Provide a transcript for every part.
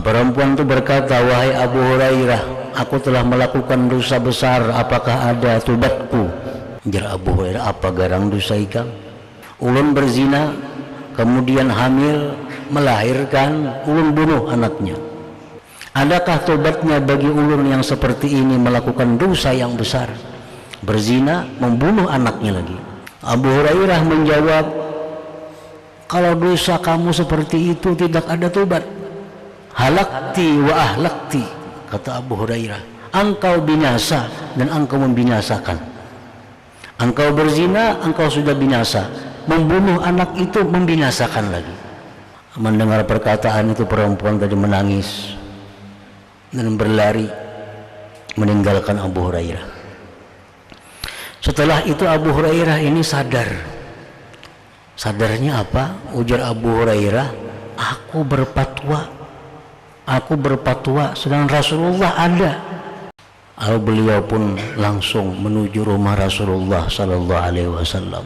Perempuan itu berkata, wahai Abu Hurairah, aku telah melakukan dosa besar, apakah ada tobatku? Jar Abu Hurairah, apa garang dosa ikang? Ulun berzina, kemudian hamil, melahirkan, ulun bunuh anaknya. Adakah tobatnya bagi ulun yang seperti ini melakukan dosa yang besar? Berzina, membunuh anaknya lagi. Abu Hurairah menjawab, kalau dosa kamu seperti itu tidak ada tobat. Halakti wa ahlakti, kata Abu Hurairah, engkau binasa dan engkau membinasakan. Engkau berzina, engkau sudah binasa. Membunuh anak itu membinasakan lagi. Mendengar perkataan itu, perempuan tadi menangis dan berlari meninggalkan Abu Hurairah. Setelah itu Abu Hurairah ini sadar. Sadarnya apa? Ujar Abu Hurairah, aku berfatwa sedang Rasulullah ada. Lalu beliau pun langsung menuju rumah Rasulullah sallallahu alaihi wasallam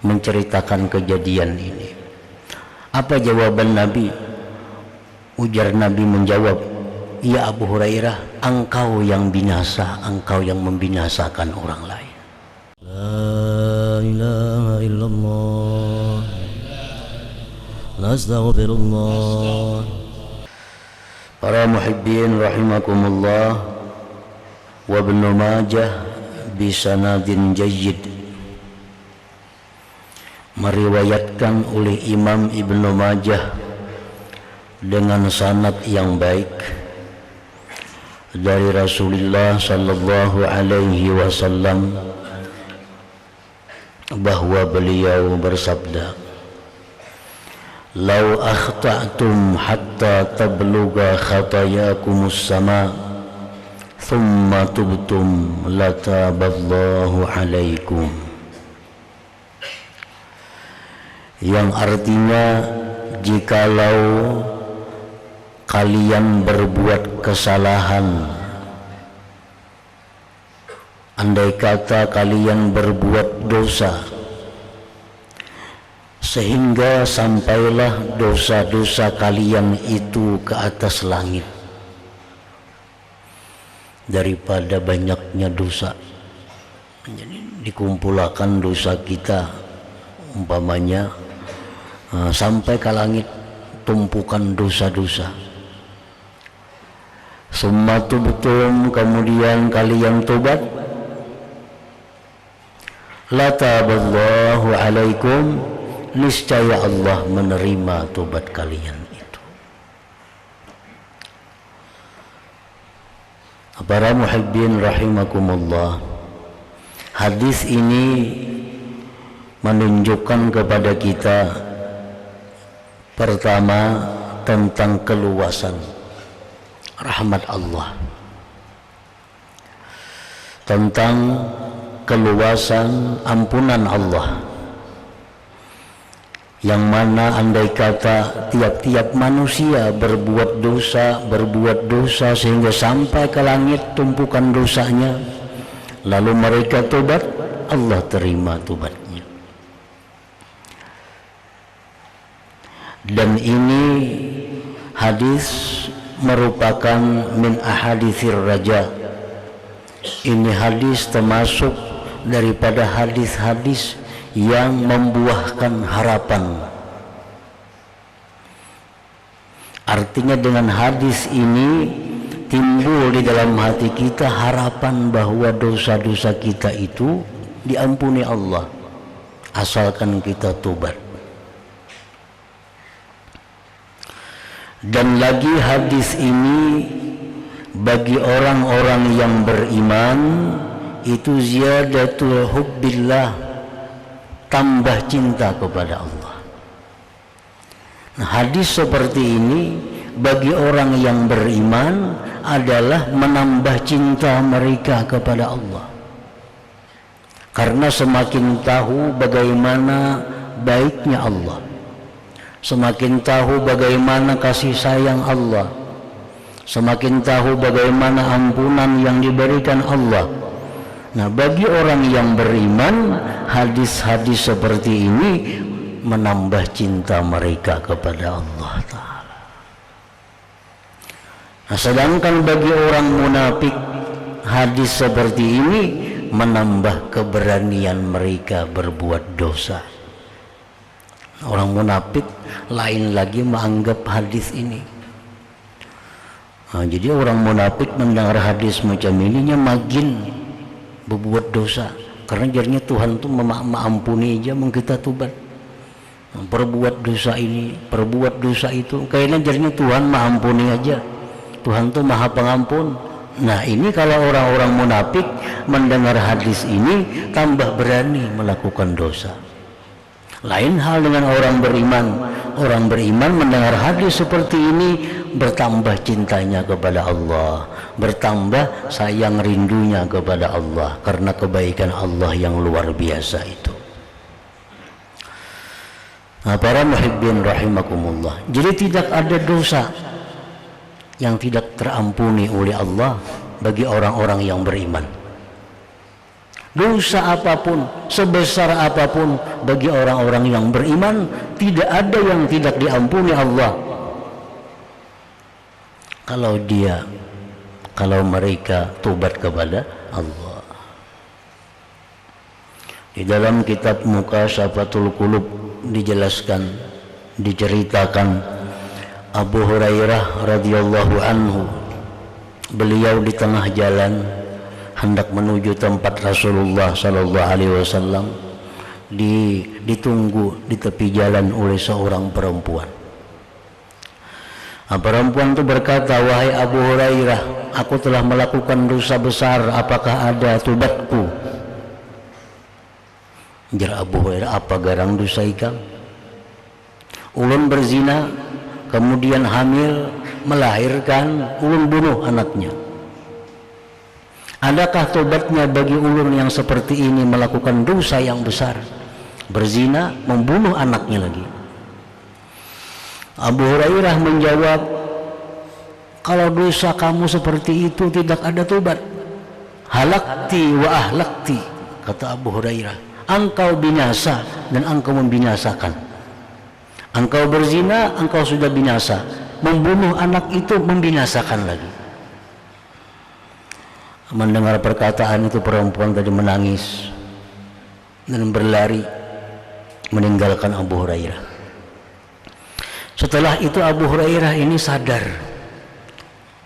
menceritakan kejadian ini. Apa jawaban Nabi? Ujar Nabi menjawab, ya Abu Hurairah, engkau yang binasa, engkau yang membinasakan orang lain. La ilaha illallah, nastaghfirullah. Para muhibbin rahimakumullah, wa Ibnu Majah bisanadin jayyid, meriwayatkan oleh Imam Ibnu Majah dengan sanad yang baik dari Rasulullah sallallahu alaihi wasallam bahwa beliau bersabda, "Lau akhta'tum hatta tabluga khatayakumus sama, thumma tubtum lataballahu alaikum." Yang artinya, jikalau kalian berbuat kesalahan, andai kata kalian berbuat dosa sehingga sampailah dosa-dosa kalian itu ke atas langit, daripada banyaknya dosa, jadi dikumpulkan dosa kita umpamanya sampai ke langit, tumpukan dosa-dosa. Summa tubtum, kemudian kalian tobat, lataballahu alaikum, niscaya Allah menerima tobat kalian itu. Para muhibbin rahimakumullah, hadis ini menunjukkan kepada kita, pertama, tentang keluasan rahmat Allah, tentang keluasan ampunan Allah, yang mana andai kata tiap-tiap manusia berbuat dosa sehingga sampai ke langit tumpukan dosanya, lalu mereka tobat, Allah terima tobatnya. Dan ini hadis merupakan min ahaditsir raja. Ini hadis termasuk daripada hadis-hadis yang membuahkan harapan. Artinya dengan hadis ini timbul di dalam hati kita harapan bahwa dosa-dosa kita itu diampuni Allah asalkan kita tobat. Dan lagi hadis ini bagi orang-orang yang beriman itu ziyadatul hubbillah, tambah cinta kepada Allah. Nah, hadis seperti ini bagi orang yang beriman adalah menambah cinta mereka kepada Allah, karena semakin tahu bagaimana baiknya Allah, semakin tahu bagaimana kasih sayang Allah, semakin tahu bagaimana ampunan yang diberikan Allah. Nah, bagi orang yang beriman, hadis-hadis seperti ini menambah cinta mereka kepada Allah Ta'ala. Nah, sedangkan bagi orang munafik, hadis seperti ini menambah keberanian mereka berbuat dosa. Orang munafik lain lagi menganggap hadis ini. Nah, jadi orang munafik mendengar hadis macam ini makin berbuat dosa, karena jadinya Tuhan tuh mengampuni aja mau kita tobat. Perbuat dosa ini, perbuat dosa itu, kayaknya jadinya Tuhan mengampuni aja. Tuhan tuh maha pengampun. Nah, ini kalau orang-orang munafik mendengar hadis ini tambah berani melakukan dosa. Lain hal dengan orang beriman. Orang beriman mendengar hadis seperti ini bertambah cintanya kepada Allah, bertambah sayang rindunya kepada Allah karena kebaikan Allah yang luar biasa itu. Nah, para muhibbin rahimakumullah, jadi tidak ada dosa yang tidak terampuni oleh Allah bagi orang-orang yang beriman. Dosa apapun, sebesar apapun, bagi orang-orang yang beriman tidak ada yang tidak diampuni Allah. Kalau mereka tobat kepada Allah. Di dalam kitab Muqashafatul Qulub dijelaskan, diceritakan Abu Hurairah radhiyallahu anhu, beliau di tengah jalan hendak menuju tempat Rasulullah sallallahu alaihi wasallam, ditunggu di tepi jalan oleh seorang perempuan. Perempuan itu berkata, "Wahai Abu Hurairah, aku telah melakukan dosa besar, apakah ada tobatku?" Jar Abu Hurairah, "Apa garang dosa ikang? Ulun berzina, kemudian hamil, melahirkan, ulun bunuh anaknya. Adakah tobatnya bagi ulun yang seperti ini melakukan dosa yang besar? Berzina, membunuh anaknya lagi." Abu Hurairah menjawab, "Kalau dosa kamu seperti itu tidak ada tobat. Halakti wa ahlakti," kata Abu Hurairah. Engkau binasa dan engkau membinasakan. Engkau berzina, engkau sudah binasa. Membunuh anak itu membinasakan lagi. Mendengar perkataan itu, perempuan tadi menangis dan berlari meninggalkan Abu Hurairah. Setelah itu Abu Hurairah ini sadar.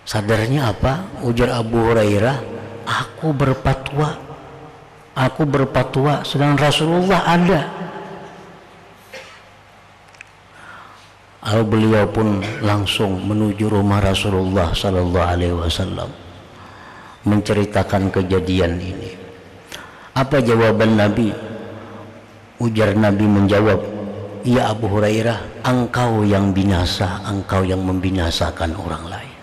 Sadarnya apa? Ujar Abu Hurairah, Aku berfatwa sedang Rasulullah ada. Lalu beliau pun langsung menuju rumah Rasulullah sallallahu alaihi wasallam menceritakan kejadian ini. Apa jawaban Nabi? Ujar Nabi menjawab, "Ya Abu Hurairah, engkau yang binasa, engkau yang membinasakan orang lain.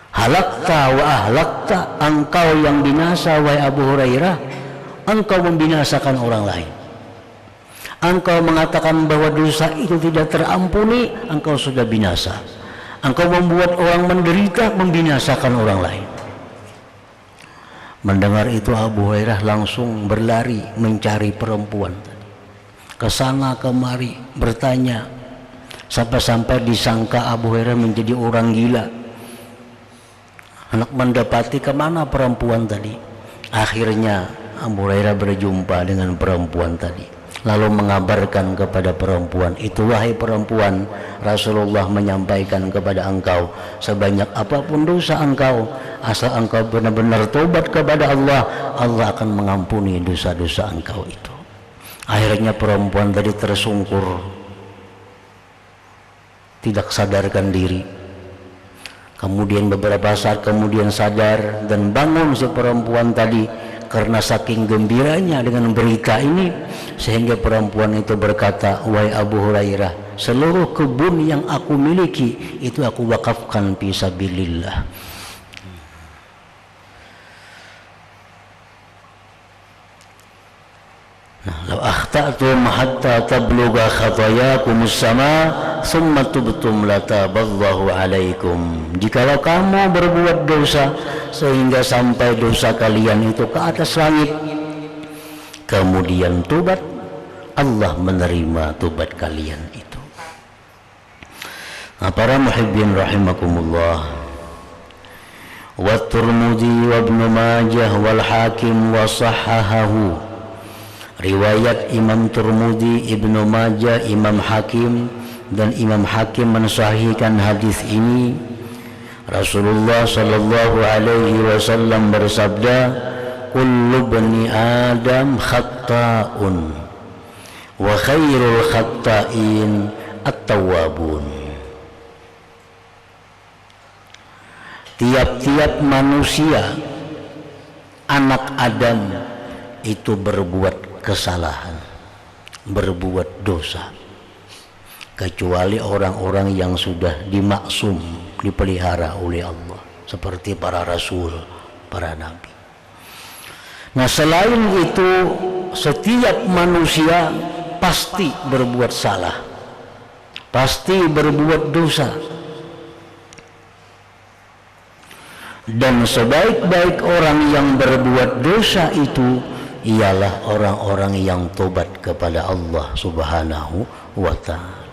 Halakta wa ahlakta, engkau yang binasa wahai Abu Hurairah, engkau membinasakan orang lain. Engkau mengatakan bahwa dosa itu tidak terampuni, engkau sudah binasa. Engkau membuat orang menderita, membinasakan orang lain." Mendengar itu Abu Hurairah langsung berlari mencari perempuan, ke sana kemari bertanya, sampai disangka Abu Hurairah menjadi orang gila. Hendak mendapati kemana perempuan tadi. Akhirnya Abu Hurairah berjumpa dengan perempuan tadi, lalu mengabarkan kepada perempuan itu, "Wahai perempuan, Rasulullah menyampaikan kepada engkau, sebanyak apapun dosa engkau, asal engkau benar-benar tobat kepada Allah, Allah akan mengampuni dosa-dosa engkau itu." Akhirnya perempuan tadi tersungkur, tidak sadarkan diri. Kemudian beberapa saat kemudian sadar dan bangun si perempuan tadi karena saking gembiranya dengan berita ini, sehingga perempuan itu berkata, "Wahai Abu Hurairah, seluruh kebun yang aku miliki itu aku wakafkan fi sabilillah." "Law akhta'tum hatta tablugha khatayakum as-sama thumma tubtum lataballahu alaikum." Jikalau kamu berbuat dosa sehingga sampai dosa kalian itu ke atas langit, kemudian tobat, Allah menerima tobat kalian itu. Nah, para muhibbin rahimakumullah, wa Tirmidzi wa Ibnu Majah wal Hakim wa sahhahahu. Riwayat Imam Tirmidzi, Ibnu Majah, Imam Hakim, dan Imam Hakim mensahihkan hadis ini. Rasulullah sallallahu alaihi wasallam bersabda, kullu bani Adam khata'un wa khairul khata'in at-tawwabun. Tiap-tiap manusia, anak Adam itu berbuat kesalahan, berbuat dosa, kecuali orang-orang yang sudah dimaksum, dipelihara oleh Allah, seperti para rasul, para nabi. Nah, selain itu setiap manusia pasti berbuat salah, pasti berbuat dosa. Dan sebaik-baik orang yang berbuat dosa itu ialah orang-orang yang tobat kepada Allah Subhanahu wa ta'ala.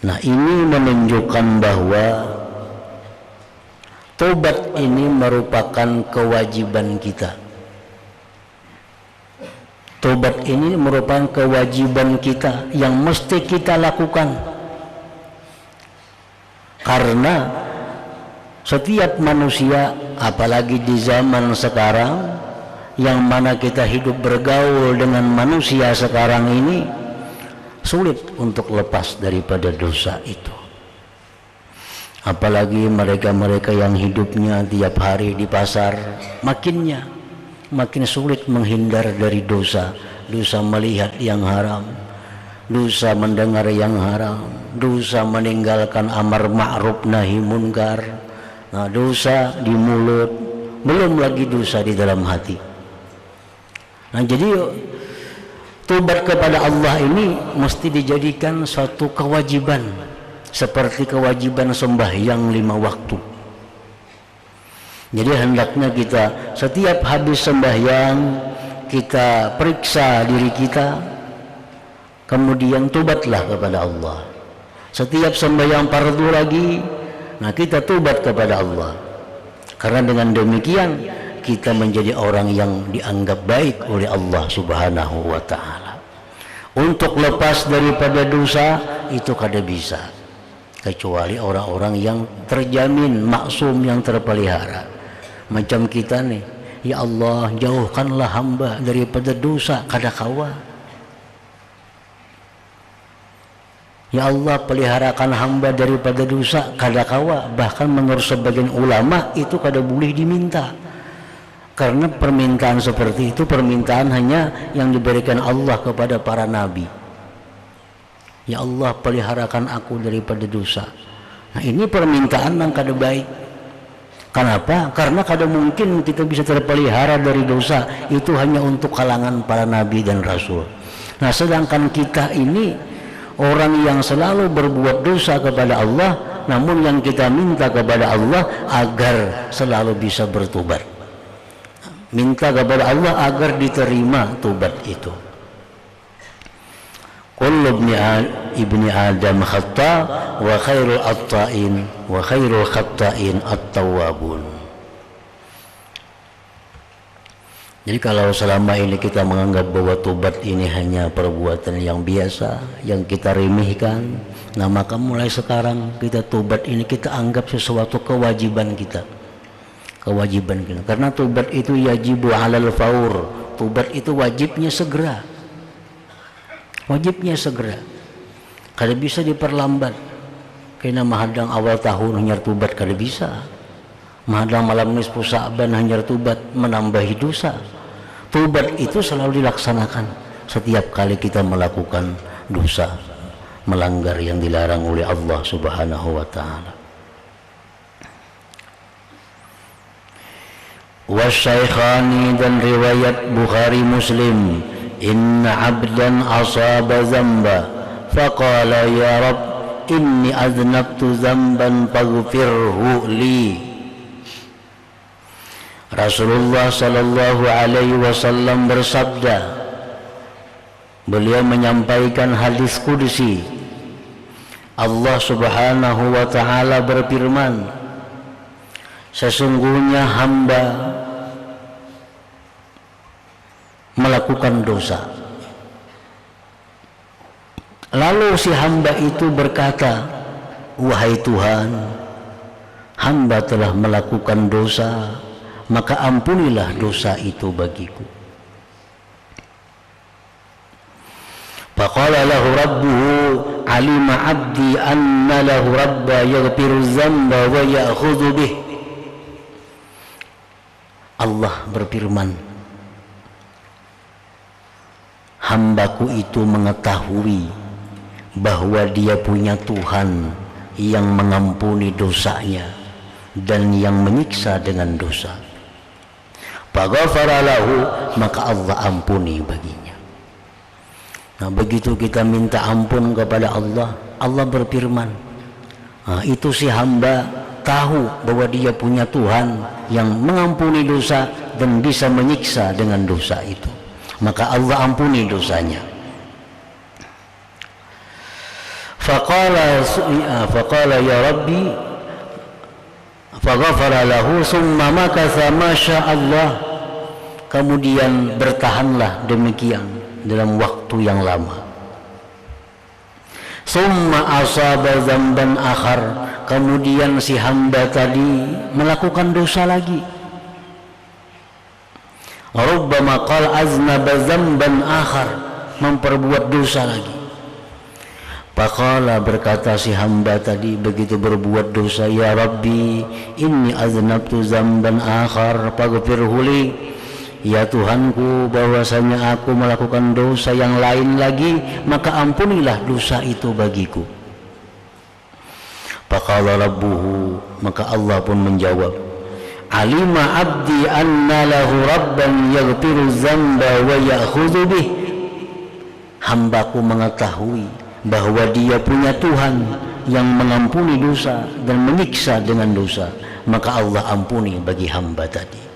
Nah, ini menunjukkan bahwa tobat ini merupakan kewajiban kita. Tobat ini merupakan kewajiban kita yang mesti kita lakukan. Karena setiap manusia, apalagi di zaman sekarang yang mana kita hidup bergaul dengan manusia sekarang ini, sulit untuk lepas daripada dosa itu. Apalagi mereka-mereka yang hidupnya tiap hari di pasar, makin sulit menghindar dari dosa. Dosa melihat yang haram, dosa mendengar yang haram, dosa meninggalkan amar ma'ruf nahi munkar, nah, dosa di mulut, belum lagi dosa di dalam hati. Nah, jadi tobat kepada Allah ini mesti dijadikan suatu kewajiban, seperti kewajiban sembahyang 5 waktu. Jadi hendaknya kita setiap habis sembahyang kita periksa diri kita, kemudian tobatlah kepada Allah. Setiap sembahyang fardu lagi, nah, kita tobat kepada Allah. Karena dengan demikian kita menjadi orang yang dianggap baik oleh Allah Subhanahu wa ta'ala. Untuk lepas daripada dosa itu kada bisa, kecuali orang-orang yang terjamin maksum, yang terpelihara. Macam kita nih, ya Allah jauhkanlah hamba daripada dosa, kada kawa. Ya Allah peliharakan hamba daripada dosa, kada kawa. Bahkan menurut sebagian ulama itu kada boleh diminta, karena permintaan seperti itu permintaan hanya yang diberikan Allah kepada para nabi. Ya Allah peliharakan aku daripada dosa. Nah, ini permintaan yang kada baik. Kenapa? Karena kada mungkin kita bisa terpelihara dari dosa, itu hanya untuk kalangan para nabi dan rasul. Nah, sedangkan kita ini orang yang selalu berbuat dosa kepada Allah, namun yang kita minta kepada Allah agar selalu bisa bertobat. Minta kepada Allah agar diterima tobat itu. Kullu ibni Adam khata wa khairul atta'in wa khairul khata'in at-tawwabun. Jadi kalau selama ini kita menganggap bahwa tobat ini hanya perbuatan yang biasa, yang kita remehkan, nah maka mulai sekarang kita tobat ini kita anggap sesuatu kewajiban kita. Kewajiban kita. Karena tobat itu yajibu alal faur. Tobat itu wajibnya segera. Wajibnya segera. Kada bisa diperlambat. Kena mahadang awal tahun hanyar tobat kada bisa. Mahadang malam nisfu Sa'ban hanyar tobat menambahi dosa. Tobat itu selalu dilaksanakan setiap kali kita melakukan dosa, melanggar yang dilarang oleh Allah Subhanahu wa ta'ala. Wasyaikhani, dan riwayat Bukhari Muslim, inna abdan asaba zamba faqala ya Rabb inni aznabtu zamban faghfirhu li. Rasulullah sallallahu alaihi wasallam bersabda, beliau menyampaikan hadis qudsi, Allah Subhanahu wa ta'ala berfirman, sesungguhnya hamba melakukan dosa. Lalu si hamba itu berkata, wahai Tuhan, hamba telah melakukan dosa, maka ampunilah dosa itu bagiku. Faqala lahu rabbuhu alima abdi anna lahu rabba yaghfiru dzamba wa ya'khudhu bih. Allah berfirman, hambaku itu mengetahui bahwa dia punya Tuhan yang mengampuni dosanya dan yang menyiksa dengan dosa. Faghafara lahu, maka Allah ampuni baginya. Nah, begitu kita minta ampun kepada Allah, Allah berfirman, nah, itu si hamba tahu bahwa dia punya Tuhan yang mengampuni dosa dan bisa menyiksa dengan dosa itu, maka Allah ampuni dosanya. Faqala ya Rabbi faghafara lahu summa makatha ma Allah. Kemudian bertahanlah demikian dalam waktu yang lama. Summa asaba dzamban akhar. Kemudian si hamba tadi melakukan dosa lagi. Rubbama qala aznaba dzamban akhar, memperbuat dosa lagi. Faqala, berkata si hamba tadi begitu berbuat dosa, ya Rabbi inni aznabtu dzamban akhar faghfirhu li. Ya Tuhanku, bahwasanya aku melakukan dosa yang lain lagi, maka ampunilah dosa itu bagiku. Faqala rabbuhu, maka Allah pun menjawab, alima abdi anna lahu rabban yaghfiru dzamba wa ya'khudhu bih. Hambaku mengetahui bahwa dia punya Tuhan yang mengampuni dosa dan menyiksa dengan dosa, maka Allah ampuni bagi hamba tadi.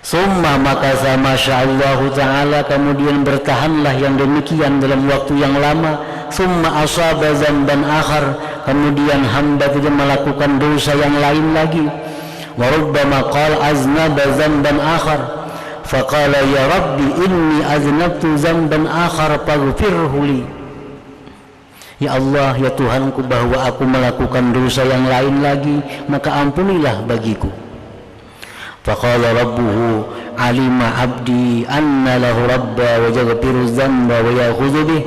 Summa makasa masyaallah ta'ala, kemudian bertahanlah yang demikian dalam waktu yang lama. Summa asaba dzamban akhar, kemudian hamba tidak melakukan dosa yang lain lagi. Wa rubbama qala aznaba dzamban akhar faqala ya Rabbi inni aznabtu dzamban akhar faghfirhu li. Ya Allah, ya Tuhanku, bahwa aku melakukan dosa yang lain lagi, maka ampunilah bagiku. Faqala rabbuhu alima abdi anna lahu rabba wa yaghfiru dzamba wa ya'khudhu bih.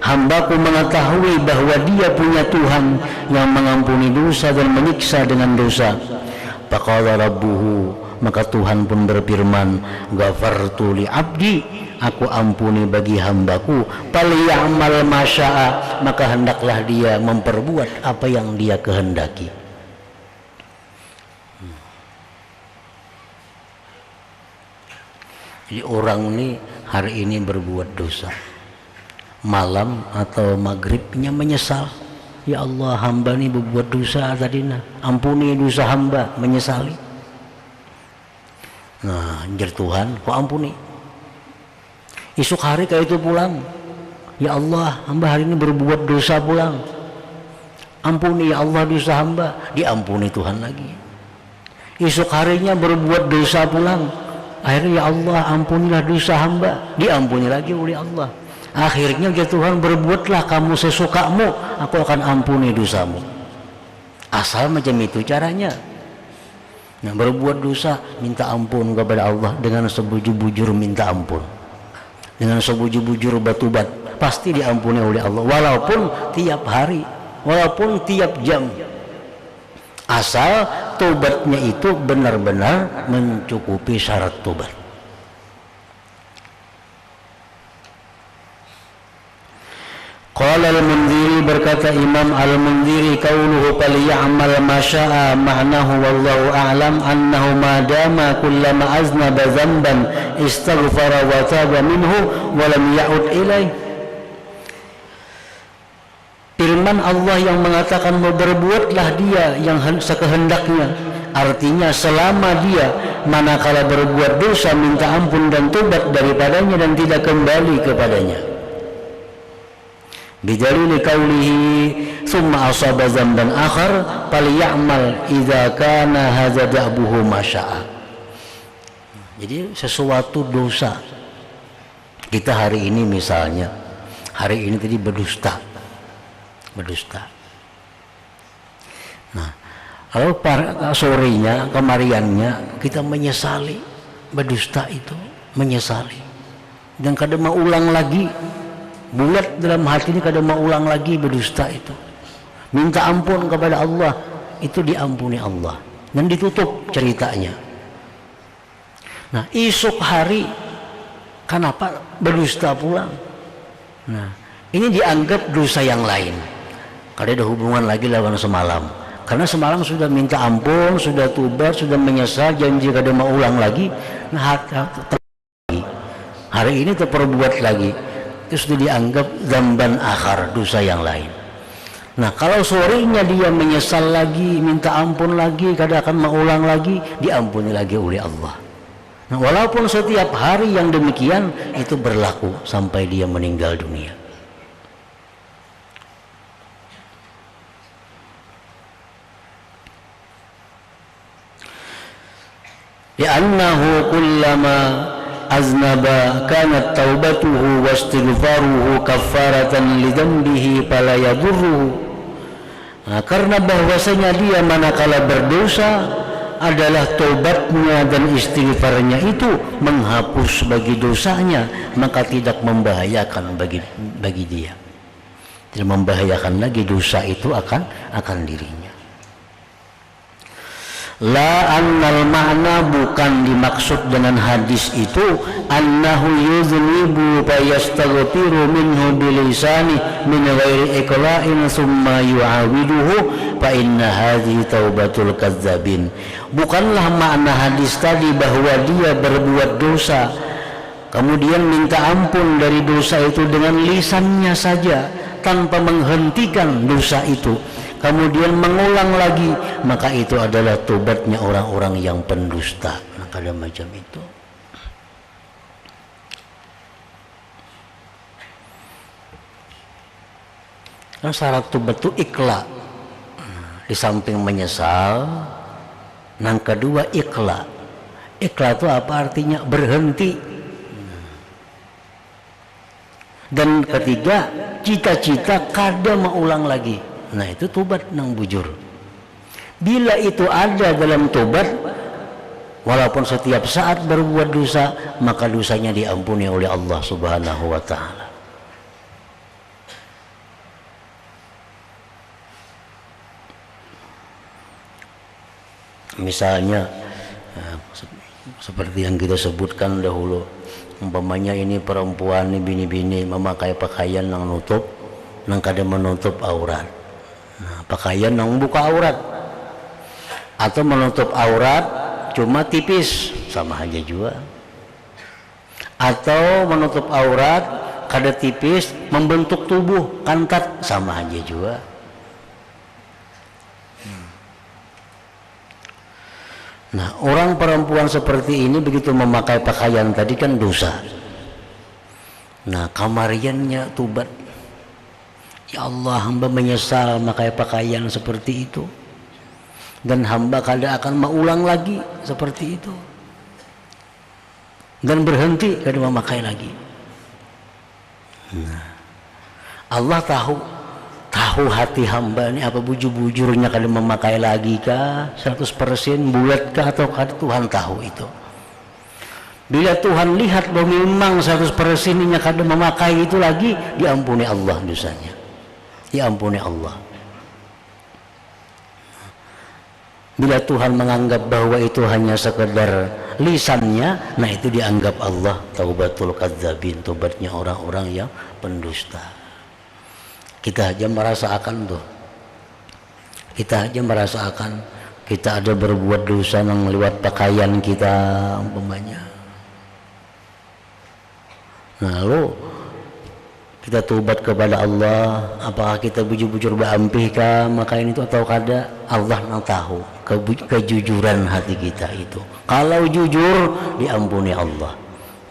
Hambaku mengetahui bahwa dia punya Tuhan yang mengampuni dosa dan menyiksa dengan dosa. Faqala rabbuhu, maka Tuhan pun berfirman, ghafartu li abdi, aku ampuni bagi hambaku, falyamal masya'a, maka hendaklah dia memperbuat apa yang dia kehendaki. Jadi orang ini hari ini berbuat dosa, malam atau maghribnya menyesal, ya Allah, hamba ini berbuat dosa tadi, ampuni dosa hamba, menyesali. Nah, anjir Tuhan, kok ampuni. Esok hari kayak itu pulang, ya Allah, hamba hari ini berbuat dosa pulang, ampuni ya Allah dosa hamba, diampuni Tuhan lagi. Esok harinya berbuat dosa pulang, akhirnya ya Allah ampunilah dosa hamba, diampuni lagi oleh Allah. Akhirnya ya Tuhan, berbuatlah kamu sesukamu, aku akan ampuni dosamu. Asal macam itu caranya. Nah, berbuat dosa minta ampun kepada Allah dengan sebujur-bujur minta ampun, dengan sebujur-bujur batubat, pasti diampuni oleh Allah, walaupun tiap hari, walaupun tiap jam, asal tobatnya itu benar-benar mencukupi syarat tobat. Qala al-Mundhiri, berkata Imam al-Mundhiri, qauluhu falyamal ma syaa ma'nahu wallahu a'lam annahu ma dama kullama aznaba dzamban istaghfara wa taba minhu wa lam ya'ud ilaih. Firman Allah yang mengatakan berbuatlah dia yang sekehendaknya, artinya selama dia manakala berbuat dosa minta ampun dan tobat daripadanya dan tidak kembali kepadanya. bidalili qawlihi summa asaba dzamban akhar falyamal idza kana hadza da'buhu masya'a. Jadi sesuatu dosa kita hari ini, misalnya hari ini tadi berdusta. Nah, lalu sorenya, kemariannya kita menyesali berdusta itu, menyesali, dan kadang mau ulang lagi, bulat dalam hati ini kadang mau ulang lagi berdusta itu, minta ampun kepada Allah, itu diampuni Allah dan ditutup ceritanya. Nah, esok hari kenapa berdusta pulang? Nah, ini dianggap dosa yang lain, karena ada hubungan lagi lawan semalam. Karena semalam sudah minta ampun, sudah tobat, sudah menyesal, janji kada mau ulang lagi. Nah, hari ini terperbuat lagi, itu sudah dianggap dzamban akhar, dosa yang lain. Nah, kalau sorenya dia menyesal lagi, minta ampun lagi, kada akan mau ulang lagi, diampuni lagi oleh Allah. Nah, walaupun setiap hari yang demikian itu berlaku sampai dia meninggal dunia. Li'annahu kullama aznaba kanat taubatuhu wa istighfaruhu kaffaratan lidambihi fala yadurruhu. Nah, karena bahwasanya dia manakala berdosa adalah taubatnya dan istighfarnya itu menghapus bagi dosanya, maka tidak membahayakan bagi dia, tidak membahayakan lagi dosa itu akan dirinya. La annal makna, bukan dimaksud dengan hadis itu annahu yuznibu fa yastaghfiru minhu bilisani min ghairi iqla'in summa yu'awiduhu fa inna hadhihi taubatul kadzabin. Bukanlah makna hadis tadi bahwa dia berbuat dosa kemudian minta ampun dari dosa itu dengan lisannya saja tanpa menghentikan dosa itu, kemudian mengulang lagi, maka itu adalah tobatnya orang-orang yang pendusta. Nah, kada macam itu. Nah, syarat tobat itu ikhla. Di samping menyesal, yang kedua ikhla. Ikhla itu apa artinya? Berhenti. Dan ketiga, cita-cita kada mau ulang lagi. Nah, itu tobat nang bujur. Bila itu ada dalam tobat, walaupun setiap saat berbuat dosa, maka dosanya diampuni oleh Allah Subhanahu wa ta'ala. Misalnya seperti yang kita sebutkan dahulu, umpamanya ini perempuan, ini bini-bini memakai pakaian yang nutup, yang kada menutup aurat. Nah, pakaian yang buka aurat atau menutup aurat cuma tipis, sama aja juga. Atau menutup aurat kada tipis, membentuk tubuh kantat, sama aja juga. Nah, orang perempuan seperti ini begitu memakai pakaian tadi kan dosa. Nah, kamariannya tobat. Ya Allah, hamba menyesal memakai pakaian seperti itu, dan hamba kada akan mengulang lagi seperti itu, dan berhenti kada memakai lagi. Nah, Allah tahu hati hamba ini apa bujur-bujurnya, kada memakai lagi kah 100% bulat kah atau kada, Tuhan tahu itu. Bila Tuhan lihat bahwa memang 100% ini kada memakai itu lagi, diampuni Allah dosanya, diampuni Allah. Bila Tuhan menganggap bahwa itu hanya sekedar lisannya, nah itu dianggap Allah taubatul kadzabin, tobatnya orang-orang yang pendusta. Kita aja merasakan tuh, kita aja merasakan kita ada berbuat dosa yang lewat pakaian kita umpamanya. Nah, lalu kita tobat kepada Allah, apakah kita bujur-bujur berampih kah makain itu atau kada? Allah yang tahu kejujuran hati kita itu. Kalau jujur, diampuni Allah.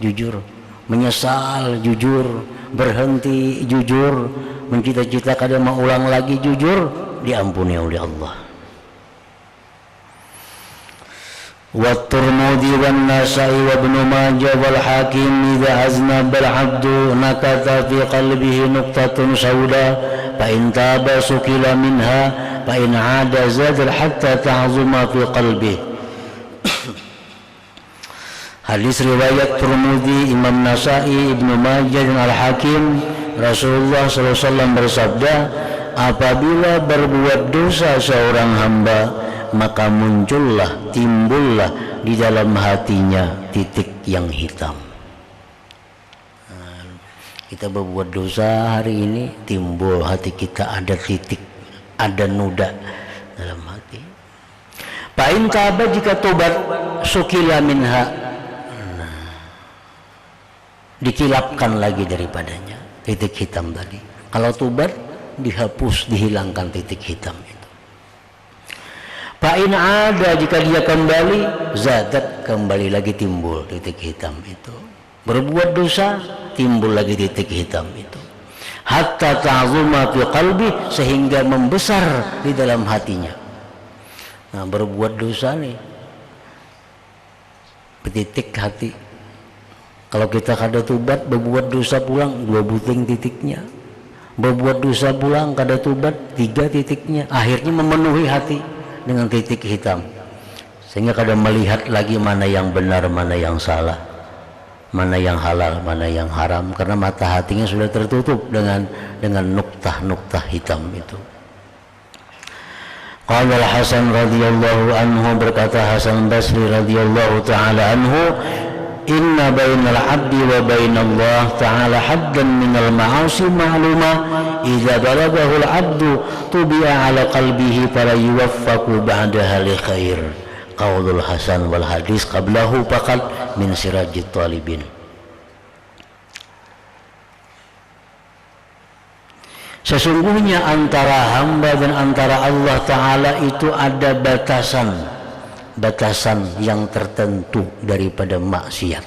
Jujur, menyesal, jujur, berhenti, jujur, mencita-cita kada mau ulang lagi jujur, diampuni oleh Allah. Wa Tirmidzi wan Nasa'i wa Ibnu Majah wal Hakim idza aznaba al-'abdu nakata fi qalbihi nuqtatun sauda fa in taba sukila minha fa in 'ada zada hatta ta'zuma fi qalbihi. Hadis riwayat Tirmidzi, Imam Nasa'i, Ibnu Majah dan Al-Hakim, Rasulullah SAW bersabda, apabila berbuat dosa seorang hamba, maka muncullah, timbullah di dalam hatinya titik yang hitam. Kita berbuat dosa hari ini, timbul hati kita ada titik, ada noda dalam hati. Fa'in taba, jika tobat, sukila minha, dikilapkan lagi daripadanya titik hitam tadi. Kalau tobat, dihapus, dihilangkan titik hitam itu. Fa'in ada, jika dia kembali, zadat, kembali lagi timbul titik hitam itu. Berbuat dosa, timbul lagi titik hitam itu. Hatta ta'zuma fi qalbi, sehingga membesar di dalam hatinya. Nah, berbuat dosa nih, titik hati. Kalau kita kada tobat, berbuat dosa pulang 2 buting titiknya. Berbuat dosa pulang kada tobat 3 titiknya. Akhirnya memenuhi hati dengan titik hitam, sehingga kada melihat lagi mana yang benar, mana yang salah, mana yang halal, mana yang haram, karena mata hatinya sudah tertutup dengan nuktah-nuktah hitam itu. Qala Al-Hasan radhiyallahu anhu, berkata Hasan Basri radhiyallahu taala anhu, inna bainal abdi wa bainallah ta'ala haddan minal ma'asi ma'luma idza balaghahu al-'abdu tubi'a ala qalbihi fala yuwaffaqu ba'daha li khair. Qaulul Hasan wal hadis qablahu faqat min sirajit talibin. Sesungguhnya antara hamba dan antara Allah Ta'ala itu ada batasan yang tertentu daripada maksiat.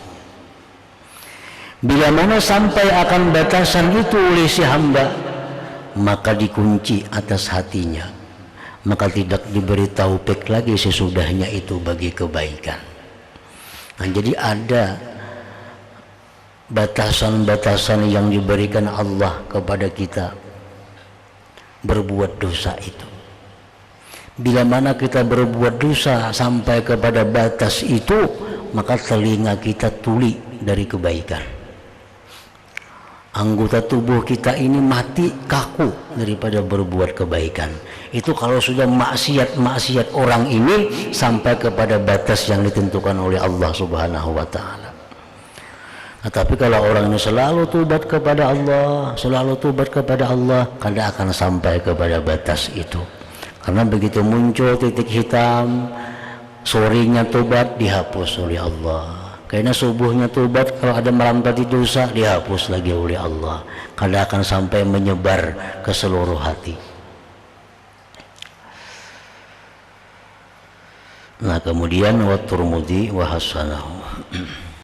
Bila mana sampai akan batasan itu oleh si hamba, maka dikunci atas hatinya, maka tidak diberi taufik lagi sesudahnya itu bagi kebaikan. Nah, jadi ada batasan-batasan yang diberikan Allah kepada kita berbuat dosa itu. Bila mana kita berbuat dosa sampai kepada batas itu, maka telinga kita tuli dari kebaikan. Anggota tubuh kita ini mati, kaku daripada berbuat kebaikan. Itu kalau sudah maksiat orang ini sampai kepada batas yang ditentukan oleh Allah Subhanahu wa Ta'ala. Nah, tapi kalau orang ini selalu tobat kepada Allah, kada akan sampai kepada batas itu. Karena begitu muncul titik hitam, sorenya tobat dihapus oleh Allah. Karena subuhnya tobat, kalau ada melampati dosa dihapus lagi oleh Allah. Kada akan sampai menyebar ke seluruh hati. Nah, kemudian wa Tirmidzi wa hasanahu.